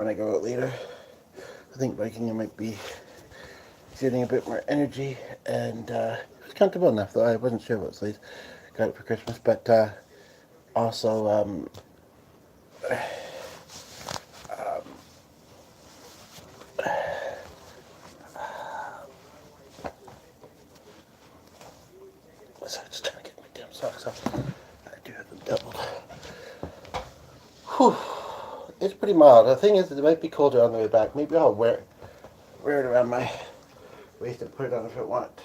when I go out later. I think biking it might be getting a bit more energy, and it's comfortable enough though. I wasn't sure what size. Got it for Christmas, but also um, so just trying to get my damn socks off. I do have them doubled. Whew. It's pretty mild. The thing is, it might be colder on the way back. Maybe I'll wear it around my waist and put it on if I want.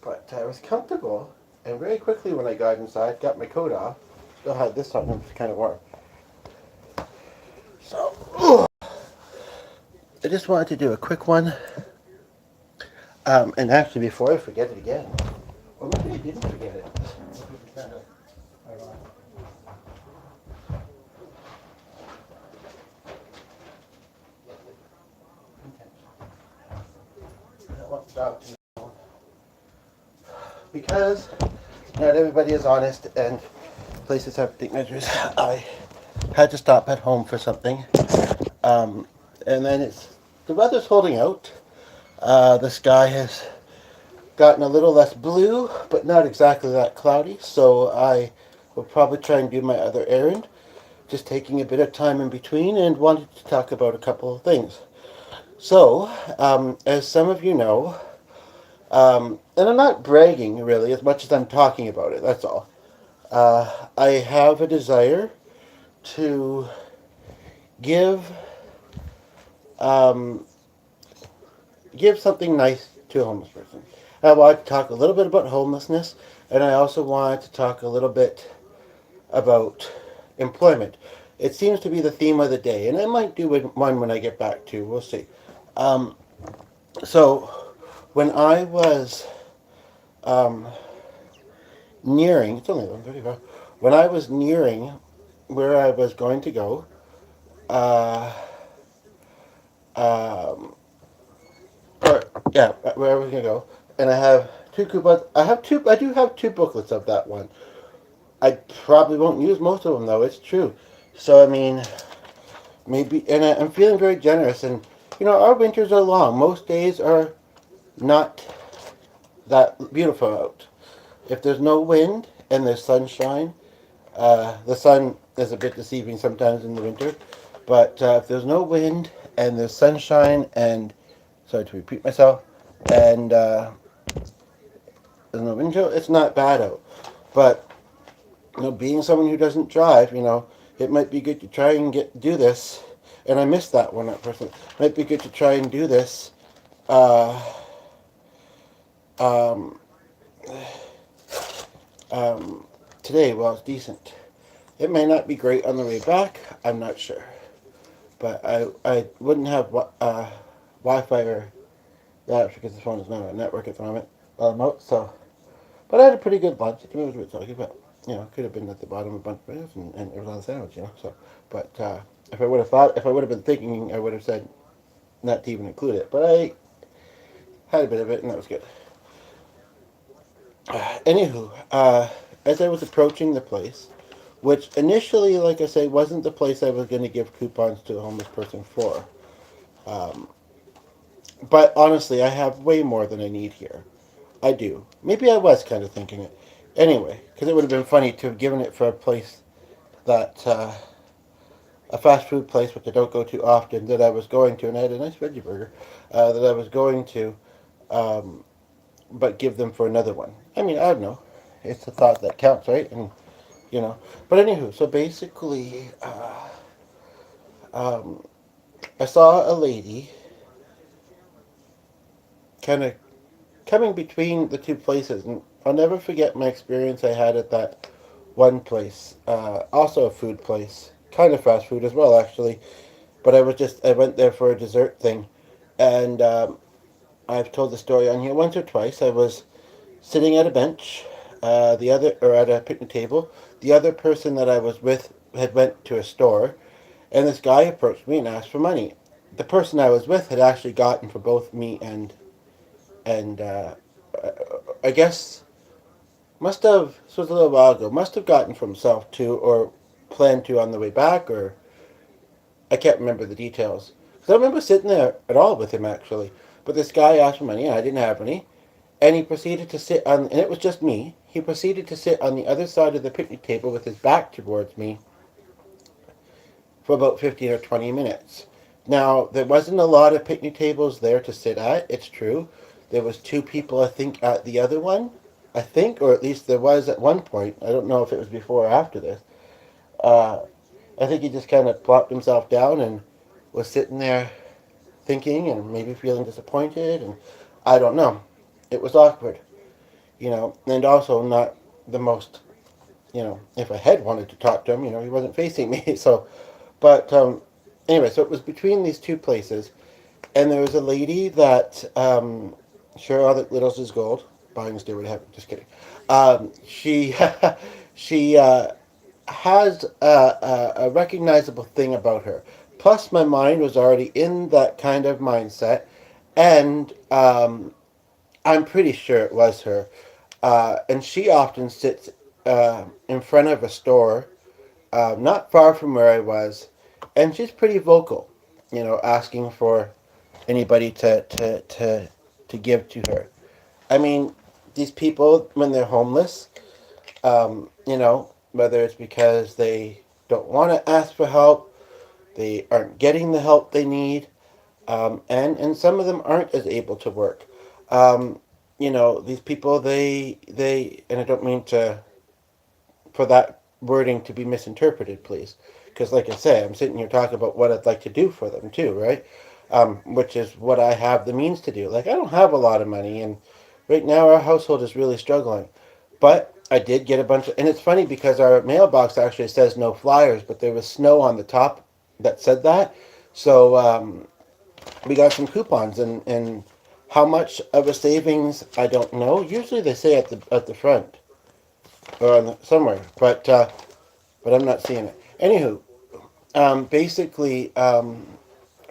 But I was comfortable, and very quickly when I got inside, got my coat off. Still had this on, it was kind of warm. So, I just wanted to do a quick one. And actually, before I forget it again, or maybe I didn't forget it. Because not everybody is honest, and places have to take measures. I had to stop at home for something, um, and then the weather's holding out. The sky has gotten a little less blue, but not exactly that cloudy. So I will probably try and do my other errand, just taking a bit of time in between, and wanted to talk about a couple of things. So, as some of you know, and I'm not bragging really as much as I'm talking about it. That's all. I have a desire to give um, give something nice to a homeless person. I wanted to talk a little bit about homelessness, and I also wanted to talk a little bit about employment. It seems to be the theme of the day, and I might do one when I get back to. We'll see. Um, so, when I was um, nearing, it's only 1:35. When I was nearing where I was going to go, uh, um, or yeah, where I was going to go, and I have two coupons. I do have two booklets of that one. I probably won't use most of them though. It's true. So I mean, maybe, and I'm feeling very generous. And our winters are long. Most days are not that beautiful out. If there's no wind and there's sunshine, the sun is a bit deceiving sometimes in the winter. But if there's no wind and there's sunshine and, sorry to repeat myself, and there's no wind chill, it's not bad out. But being someone who doesn't drive, it might be good to try and do this. And I missed that one at first. It might be good to try and do this. Uh, um, Today, well, it's decent. It may not be great on the way back. I'm not sure, but I wouldn't have Wi-Fi or that because the phone is not on network at the moment while I'm out. So, but I had a pretty good lunch. I mean, it was a bit soggy, but it could have been at the bottom of a bunch of potatoes and it was on a sandwich. So, but if I would have been thinking, I would have said not to even include it. But I had a bit of it, and that was good. Anywho, as I was approaching the place, which initially, like I say, wasn't the place I was going to give coupons to a homeless person for. Um, but honestly, I have way more than I need here. I do. Maybe I was kind of thinking it. Anyway, because it would have been funny to have given it for a place that, a fast food place, which I don't go to often, that I was going to, and I had a nice veggie burger, that I was going to, um, but give them for another one. I mean, I don't know. It's the thought that counts, right? And. But anywho, so basically, um, I saw a lady kind of coming between the two places, and I'll never forget my experience I had at that one place. Also a food place, kind of fast food as well, actually. But I went there for a dessert thing, and I've told the story on here once or twice. I was sitting at a bench, or at a picnic table. The other person that I was with had went to a store, and this guy approached me and asked for money. The person I was with had actually gotten for both me and I guess must have, this was a little while ago, must have gotten for himself too, or planned to on the way back, or I can't remember the details. Because I don't remember sitting there at all with him, actually. But this guy asked for money, and I didn't have any. And he proceeded to sit on, and it was just me. He proceeded to sit on the other side of the picnic table with his back towards me for about 15 or 20 minutes. Now, there wasn't a lot of picnic tables there to sit at, it's true. There was two people, I think, at the other one. I think, or at least there was at one point. I don't know if it was before or after this. Uh, I think he just kind of plopped himself down and was sitting there thinking and maybe feeling disappointed, and I don't know. It was awkward, and also not the most, if I had wanted to talk to him, he wasn't facing me, so, but, anyway, so it was between these two places, and there was a lady that, sure, all that glitters is gold, buying do what have, just kidding, she, she, has a recognizable thing about her. Plus, my mind was already in that kind of mindset, and I'm pretty sure it was her. And she often sits in front of a store, not far from where I was, and she's pretty vocal, asking for anybody to give to her. I mean, these people, when they're homeless, whether it's because they don't want to ask for help, they aren't getting the help they need, and some of them aren't as able to work. These people, and I don't mean for that wording to be misinterpreted, please, because like I say, I'm sitting here talking about what I'd like to do for them too, right? Which is what I have the means to do. Like, I don't have a lot of money, and right now our household is really struggling. But I did get a bunch of, and it's funny because our mailbox actually says no flyers, but there was snow on the top that said that. So we got some coupons, and how much of a savings I don't know. Usually they say at the front or on somewhere, but I'm not seeing it. Anywho, basically, I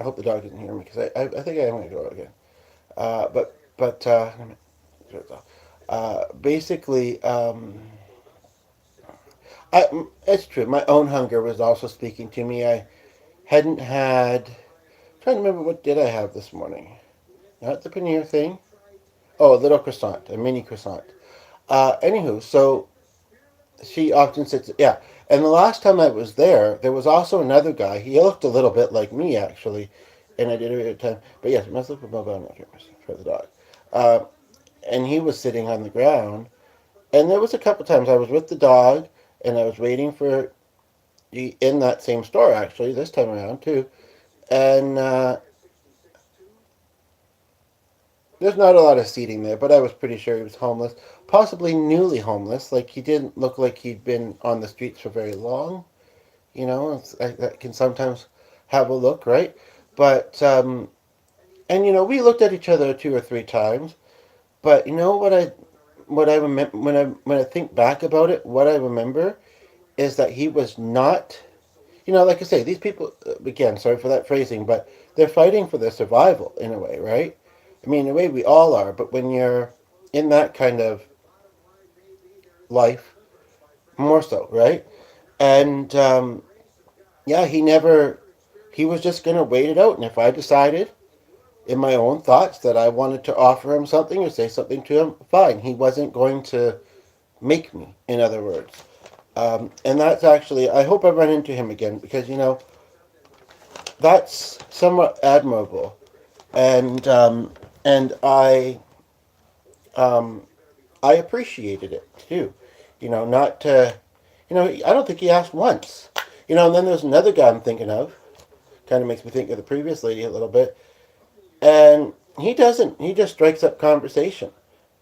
hope the dog didn't hear me because I think I am going to go out again. Basically, it's true. My own hunger was also speaking to me. I hadn't had. Trying to remember what did I have this morning. Not the paneer thing. Oh, a little croissant, a mini croissant. Anywho, so she often sits. Yeah, and the last time I was there was also another guy. He looked a little bit like me actually, and I did it at a time. But yes, must look for mobile nutrients for the dog. Uh, and he was sitting on the ground. And there was a couple times I was with the dog, and I was waiting for in that same store actually this time around too. And there's not a lot of seating there, but I was pretty sure he was homeless, possibly newly homeless. Like, he didn't look like he'd been on the streets for very long. That can sometimes have a look, right? But and we looked at each other two or three times. But you know what I remember when I think back about it, what I remember is that he was not. Like I say, these people, again, sorry for that phrasing, but they're fighting for their survival in a way, right? I mean, in a way, we all are, but when you're in that kind of life, more so, right? And, yeah, he was just going to wait it out. And if I decided in my own thoughts that I wanted to offer him something or say something to him, fine. He wasn't going to make me, in other words. And that's actually, I hope I run into him again because, that's somewhat admirable. And um, I appreciated it too. Not to, I don't think he asked once. And then there's another guy I'm thinking of. Kind of makes me think of the previous lady a little bit. And he doesn't. He just strikes up conversation.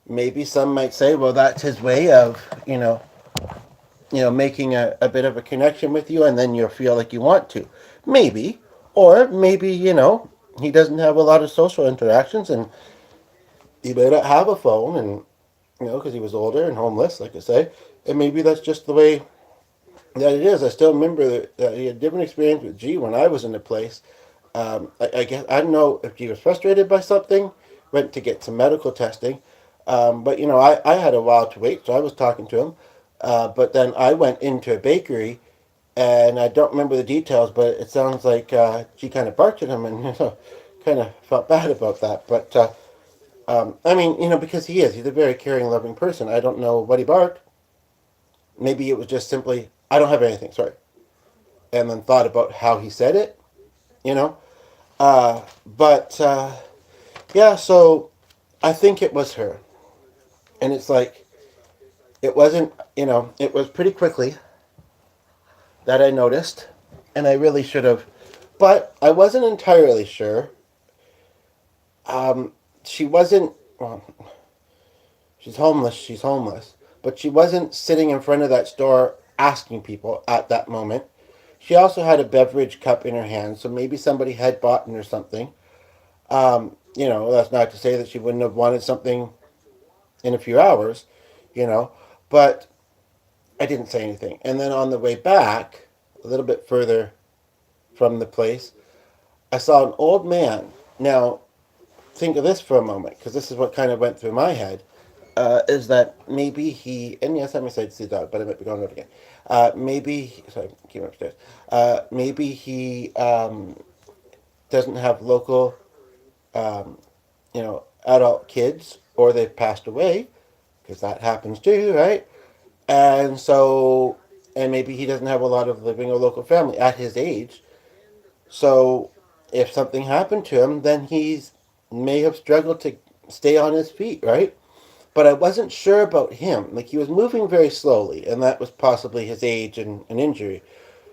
Maybe some might say, well, that's his way of, making a bit of a connection with you, and then you'll feel like you want to. Maybe. Or maybe, he doesn't have a lot of social interactions, and he may not have a phone, and, because he was older and homeless, like I say, and maybe that's just the way that it is. I still remember that he had a different experience with G when I was in the place. I guess I don't know if he was frustrated by something, went to get some medical testing, but I had a while to wait, so I was talking to him. But then I went into a bakery, and I don't remember the details, but it sounds like she kind of barked at him, and kind of felt bad about that. But I mean, because he's a very caring, loving person. I don't know what he barked. Maybe it was just simply, I don't have anything, sorry, and then thought about how he said it, you know. But yeah, so I think it was her, and it's like it wasn't, it was pretty quickly that I noticed, and I really should have, but I wasn't entirely sure. She wasn't. Well, she's homeless. She's homeless, but she wasn't sitting in front of that store asking people at that moment. She also had a beverage cup in her hand, so maybe somebody had bought or something. That's not to say that she wouldn't have wanted something in a few hours, you know, but I didn't say anything. And then on the way back, a little bit further from the place, I saw an old man. Now, think of this for a moment, because this is what kind of went through my head. Is that maybe he, and yes, I might say dog, but I might be going over again. Sorry, keep upstairs. Maybe he doesn't have local, adult kids, or they've passed away, because that happens too, right? And so, and maybe he doesn't have a lot of living or local family at his age. So, if something happened to him, then he's may have struggled to stay on his feet, right? But I wasn't sure about him. Like he was moving very slowly, and that was possibly his age and an injury.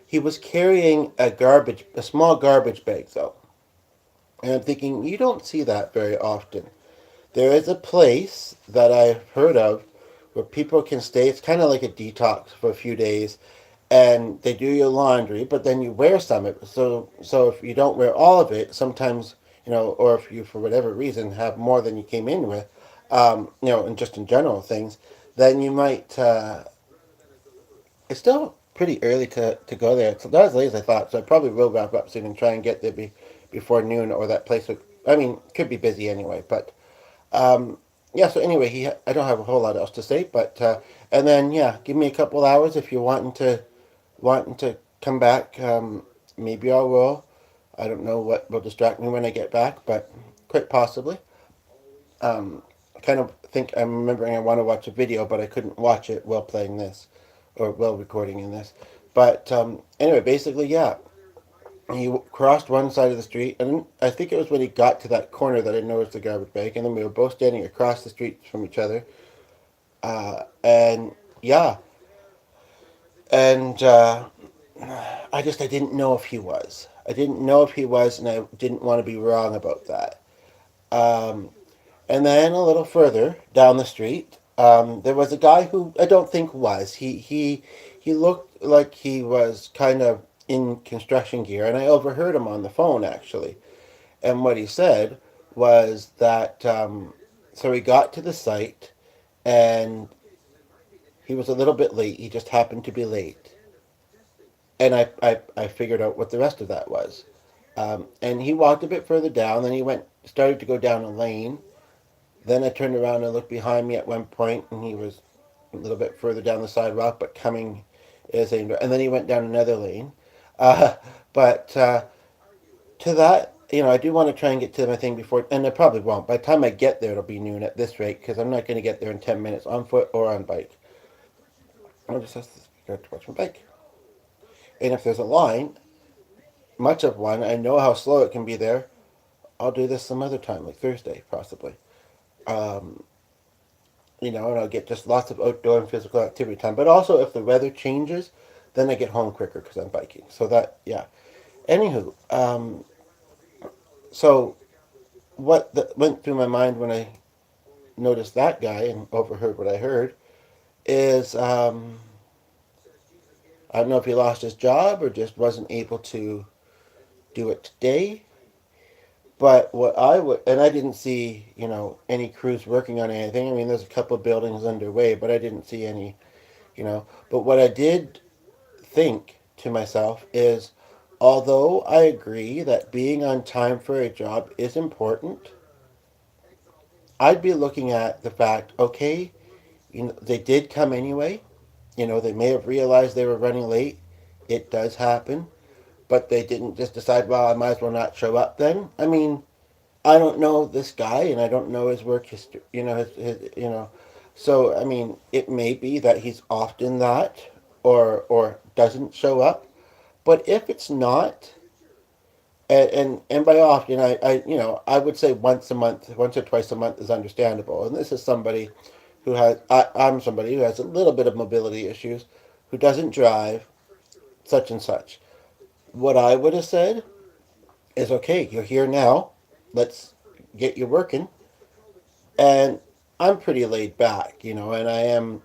He was carrying a small garbage bag though, and I'm thinking you don't see that very often. There is a place that I've heard of where people can stay. It's kind of like a detox for a few days, and they do your laundry, but then you wear some of it. So if you don't wear all of it, sometimes or if you for whatever reason have more than you came in with, and just in general things, then you might. It's still pretty early to go there. It's not as late as I thought, so I probably will wrap up soon and try and get there before noon, or that place would. I mean, could be busy anyway, but yeah. So anyway, I don't have a whole lot else to say, but and then yeah, give me a couple hours if you're wanting to come back. Maybe I will. I don't know what will distract me when I get back, but quite possibly. I kind of think I'm remembering I want to watch a video, but I couldn't watch it while playing this, or while recording in this. But anyway, basically, yeah. He crossed one side of the street, and I think it was when he got to that corner that I noticed the garbage bag, and then we were both standing across the street from each other. And yeah, and I didn't know if he was. I didn't know if he was, and I didn't want to be wrong about that. Um, and then a little further down the street, there was a guy who I don't think was. He looked like he was kind of in construction gear, and I overheard him on the phone actually. And what he said was that so he got to the site, and he was a little bit late. He just happened to be late, and I figured out what the rest of that was. And he walked a bit further down, then he started to go down a lane. Then I turned around and looked behind me at one point, and he was a little bit further down the sidewalk, but coming and then he went down another lane. But to that, I do want to try and get to my thing before, and I probably won't. By the time I get there, it'll be noon at this rate, because I'm not going to get there in 10 minutes on foot or on bike. I'll just have to watch my bike. And if there's a line, much of one, I know how slow it can be there. I'll do this some other time, like Thursday, possibly. Um, and I'll get just lots of outdoor and physical activity time. But also, if the weather changes, then I get home quicker because I'm biking. So that, yeah. Anywho, so went through my mind when I noticed that guy and overheard what I heard is I don't know if he lost his job or just wasn't able to do it today. But what I would, and I didn't see, any crews working on anything. I mean, there's a couple of buildings underway, but I didn't see any. But what I did think to myself is, although I agree that being on time for a job is important, I'd be looking at the fact, okay, they did come anyway. They may have realized they were running late, It does happen, but they didn't just decide, well, I might as well not show up then. I mean, I don't know this guy, and I don't know his work history. So I mean, it may be that he's often that, or doesn't show up. But if it's not, and by often, I would say once a month, once or twice a month is understandable. And this is somebody who I'm somebody who has a little bit of mobility issues, who doesn't drive, such and such. What I would have said is, okay, you're here now, let's get you working. And I'm pretty laid back, and I am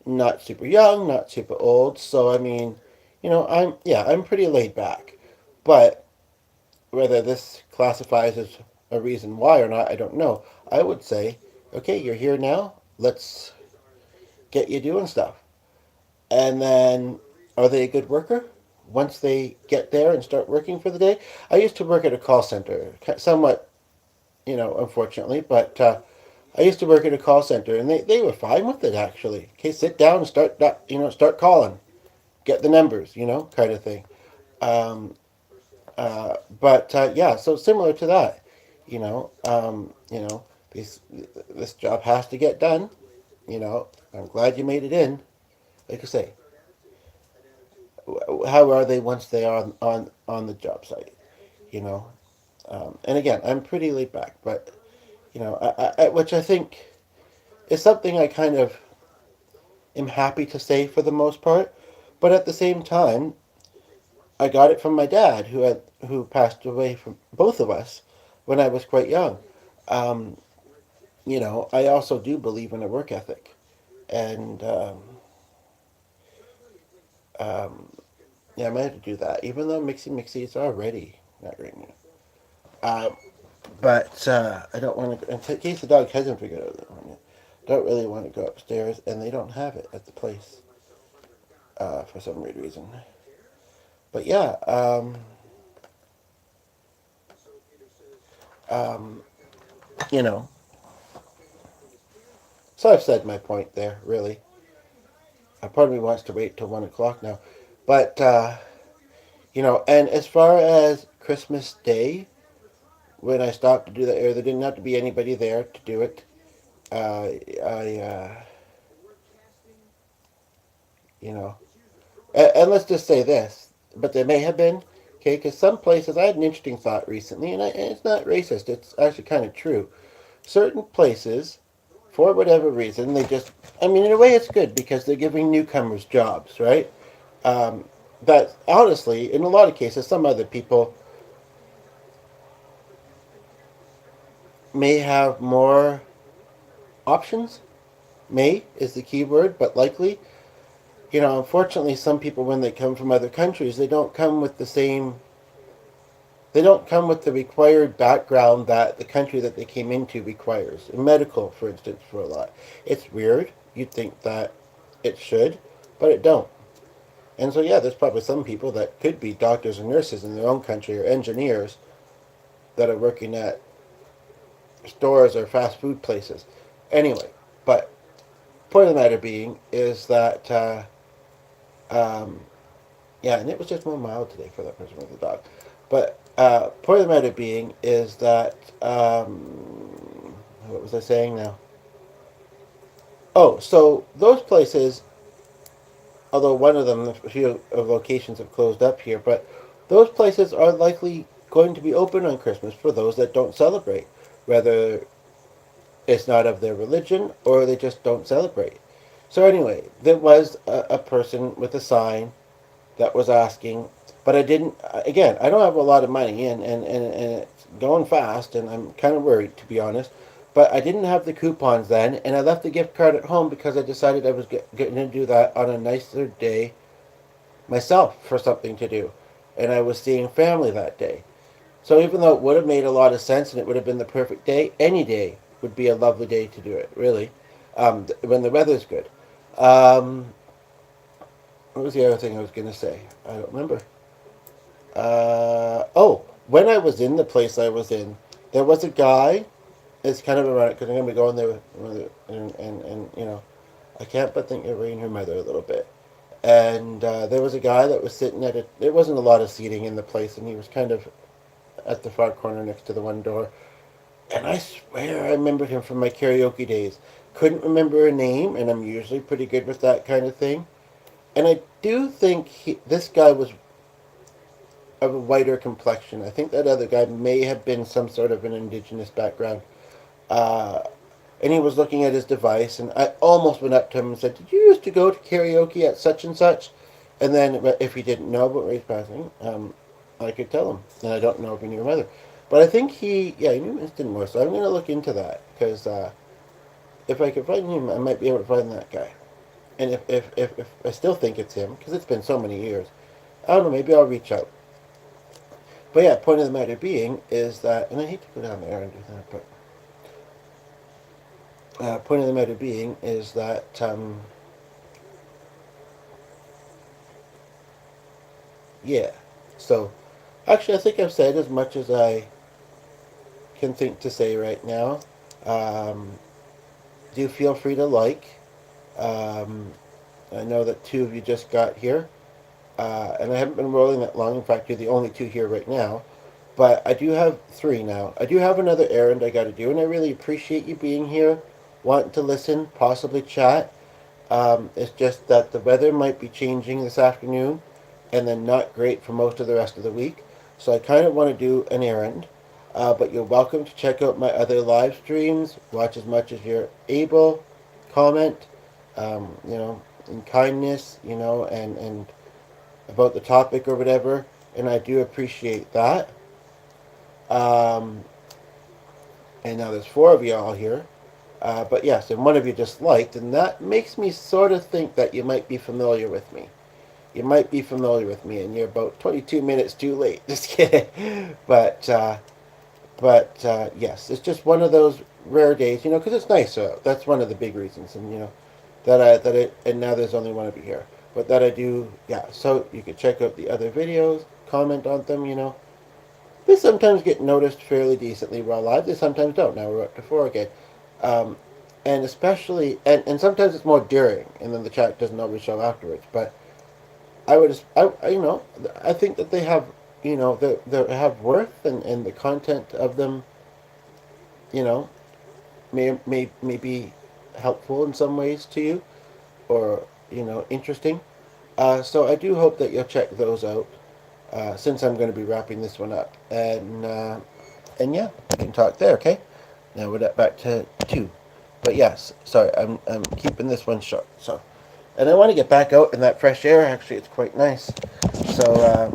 not super young, not super old. So I mean, I'm pretty laid back. But whether this classifies as a reason why or not, I don't know. I would say, okay, you're here now. Let's get you doing stuff. And then, are they a good worker? Once they get there and start working for the day, I used to work at a call center, somewhat, unfortunately, but I used to work at a call center, and they were fine with it actually. Okay, sit down and start calling, get the numbers, kind of thing. Um, but yeah, so similar to that, you know, um, you know, this this job has to get done. I'm glad you made it in. Like I say, how are they once they are on the job site? You know, and again, I'm pretty laid back, but which I think is something I kind of am happy to say for the most part. But at the same time, I got it from my dad, who passed away from both of us when I was quite young. Um, I also do believe in a work ethic, and um, yeah, I might have to do that. Even though Mixie is already not great news. But I don't want to. In case the dog hasn't figured out that one yet, don't really want to go upstairs, and they don't have it at the place for some weird reason. But yeah, um, you know. So I've said my point there. Really, part of me wants to wait till 1 o'clock now, but and as far as Christmas Day, when I stopped to do that, there didn't have to be anybody there to do it. I you know, and let's just say this, but there may have been, okay, because some places, I had an interesting thought recently, and it's not racist, it's actually kind of true. Certain places, for whatever reason, I mean, in a way it's good because they're giving newcomers jobs, right? Um, but honestly, in a lot of cases, some other people may have more options. May is the key word, but likely. Unfortunately, some people, when they come from other countries, they don't come with the required background that the country that they came into requires. In medical, for instance, for a lot. It's weird. You'd think that it should, but it don't. And so, yeah, there's probably some people that could be doctors and nurses in their own country, or engineers that are working at stores or fast food places. Anyway, but point of the matter being is that, um, yeah, and it was just more mild today for that person with the dog. But point of the matter being is that, what was I saying now? Oh, so those places, although one of them, a few of locations have closed up here, but those places are likely going to be open on Christmas for those that don't celebrate, whether it's not of their religion or they just don't celebrate. So anyway, there was a person with a sign that was asking, but I didn't. Again, I don't have a lot of money, and it's going fast, and I'm kind of worried, to be honest. But I didn't have the coupons then, and I left the gift card at home because I decided I was going to do that on a nicer day myself for something to do, and I was seeing family that day. So even though it would have made a lot of sense and it would have been the perfect day, any day would be a lovely day to do it. Really, when the weather's good. Um, what was the other thing I was going to say? I don't remember. Oh, when I was in the place I was in, there was a guy. It's kind of ironic because I'm going to be going there and I can't but think of Rain, her mother, a little bit. and there was a guy that was sitting at it. There wasn't a lot of seating in the place, and he was kind of at the far corner next to the one door. And I swear I remembered him from my karaoke days. Couldn't remember a name, and I'm usually pretty good with that kind of thing. And I do think this guy was of a whiter complexion. I think that other guy may have been some sort of an indigenous background. Uh, and he was looking at his device, and I almost went up to him and said, "Did you used to go to karaoke at such and such?" And then, if he didn't know about race passing, I could tell him. And I don't know if he knew either. But I think he knew Instant more. So I'm going to look into that, because if I could find him, I might be able to find that guy. And if I still think it's him, because it's been so many years, I don't know, maybe I'll reach out. But yeah, point of the matter being is that, and I hate to go down there and do that, but point of the matter being is that yeah. So actually, I think I've said as much as I can think to say right now. Um, do feel free to like. Um, I know that two of you just got here, and I haven't been rolling that long. In fact, you're the only two here right now. But I do have three now. I do have another errand I got to do, and I really appreciate you being here, wanting to listen, possibly chat. It's just that the weather might be changing this afternoon, and then not great for most of the rest of the week. So I kind of want to do an errand. But you're welcome to check out my other live streams, watch as much as you're able, comment, in kindness, and about the topic or whatever. And I do appreciate that. Um, and now there's four of y'all here. But yes, and one of you just liked, and that makes me sort of think that you might be familiar with me. You might be familiar with me, and you're about 22 minutes too late. Just kidding. But yes, it's just one of those rare days, because it's nice. That's one of the big reasons, and and now there's only one of you here. But that I do, yeah. So you can check out the other videos, comment on them. They sometimes get noticed fairly decently while live. They sometimes don't. Now we're up to four again. Um, and especially, and sometimes it's more during, and then the chat doesn't always show afterwards. But I think that they have, they have worth, and the content of them, you know, may be helpful in some ways to you, or interesting. So I do hope that you'll check those out. Since I'm going to be wrapping this one up, and yeah, we can talk there. Okay. Now we're back to two. But yes, sorry, I'm keeping this one short. So, and I want to get back out in that fresh air. Actually, it's quite nice. So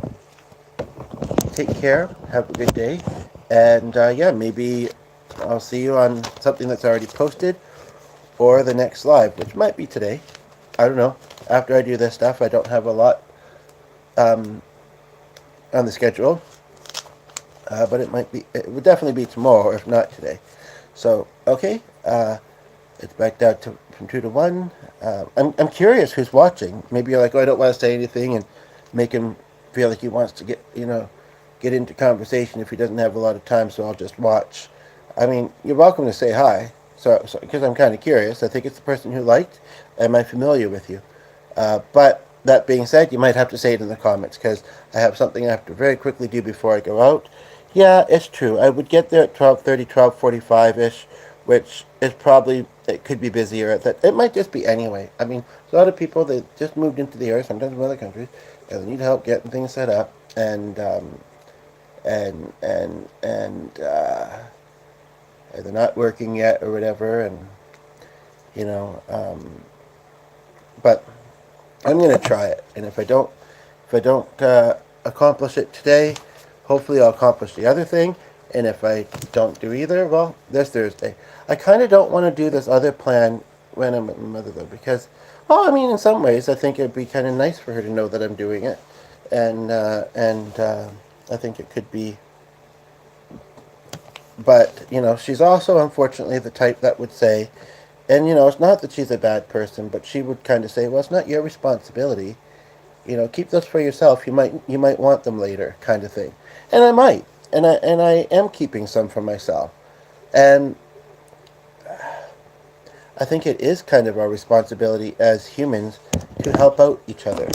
take care. Have a good day, and yeah, maybe I'll see you on something that's already posted, or the next live, which might be today. I don't know. After I do this stuff, I don't have a lot on the schedule, but it would definitely be tomorrow, if not today. So okay. It's back down from 2 to 1. I'm curious who's watching. Maybe you're like, oh, I don't want to say anything and make him feel like he wants to get into conversation if he doesn't have a lot of time, so I'll just watch. I mean, you're welcome to say hi. So because I'm kind of curious. I think it's the person who liked. Am I familiar with you? But that being said, you might have to say it in the comments, because I have something I have to very quickly do before I go out. Yeah, it's true. I would get there at 12:30, 12:45-ish, which is probably, it could be busier at that. It might just be anyway. I mean, a lot of people, they just moved into the area, sometimes from other countries, and they need help getting things set up, and they're not working yet or whatever, and you know, but I'm gonna try it, and if I don't accomplish it today, hopefully I'll accomplish the other thing. And if I don't do either, well, this Thursday. I kind of don't want to do this other plan when I'm with my mother, though, because, well, I mean, in some ways, I think it'd be kind of nice for her to know that I'm doing it, and I think it could be. But she's also unfortunately the type that would say, and it's not that she's a bad person, but she would kind of say, well, it's not your responsibility. Keep those for yourself. You might want them later, kind of thing. And I might, and I am keeping some for myself. And I think it is kind of our responsibility as humans to help out each other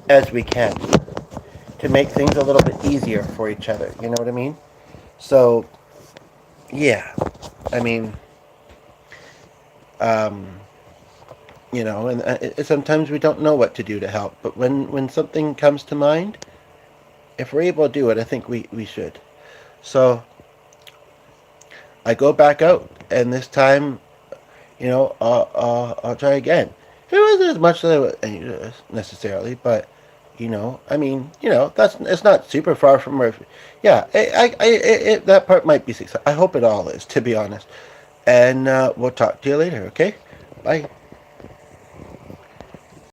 as we can, to make things a little bit easier for each other. You know what I mean? So, yeah. I mean, um, and sometimes we don't know what to do to help. But when something comes to mind, if we're able to do it, I think we should. So I go back out, and this time, I'll try again. It wasn't as much as necessarily, but I mean, that's it's not super far from where. Yeah, that part might be success. I hope it all is, to be honest. And we'll talk to you later. Okay, bye.